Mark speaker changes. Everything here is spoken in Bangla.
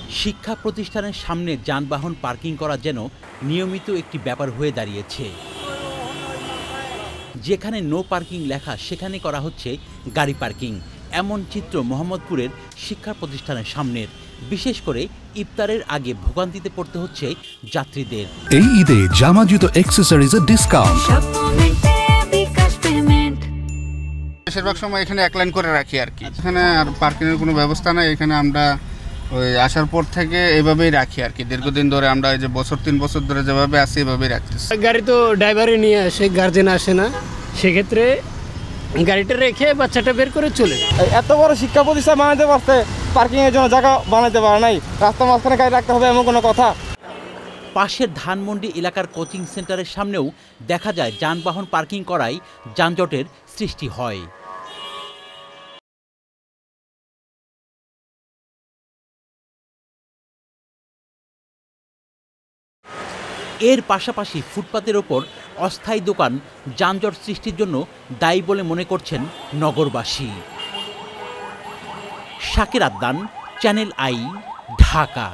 Speaker 1: শিক্ষা প্রতিষ্ঠানের সামনে যানবাহন পার্কিং করা যেন নিয়মিত একটি ব্যাপার হয়ে দাঁড়িয়েছে। যেখানে নো পার্কিং লেখা সেখানে করা হচ্ছে গাড়ি পার্কিং। এমন চিত্র মোহাম্মদপুরের শিক্ষা প্রতিষ্ঠানের সামনের। বিশেষ করে ইফতারের আগে ভোগান্তিতে পড়তে হচ্ছে যাত্রীদের।
Speaker 2: এই ঈদে জামা জুতো অ্যাকসেসরিজের ডিসকাউন্ট।
Speaker 3: বেশিরভাগ সময় এখানে এক লাইন করে রাখি আর কি। এখানে আর পার্কিংয়ের কোনো ব্যবস্থা নাই। এখানে আমরা ওই আসার পর থেকে এভাবেই রাখি আর কি। দীর্ঘদিন ধরে আমরা এই যে 3 বছর ধরে যেভাবে আছি এভাবেই রাখতেছি।
Speaker 4: গাড়ি তো ড্রাইভারই নিয়ে আসে, গার্জেন আসে না, সেক্ষেত্রে গাড়িটা রেখে বাচ্চাটা বের করে চলে যায়।
Speaker 5: এত বড় শিক্ষা প্রতিষ্ঠান বানাতে পারছে, পার্কিংয়ের জন্য জায়গা বানাতে পারে নাই। রাস্তার মাঝখানে গাড়ি রাখতে হবে এমন কোনো কথা।
Speaker 1: পাশের ধানমন্ডি এলাকার কোচিং সেন্টারের সামনেও দেখা যায় যানবাহন পার্কিং করায় যানজটের সৃষ্টি হয়। এর পাশাপাশি ফুটপাতের ওপর অস্থায়ী দোকান যানজট সৃষ্টির জন্য দায়ী বলে মনে করছেন নগরবাসী। Shakir Adnan, channel I, Dhaka.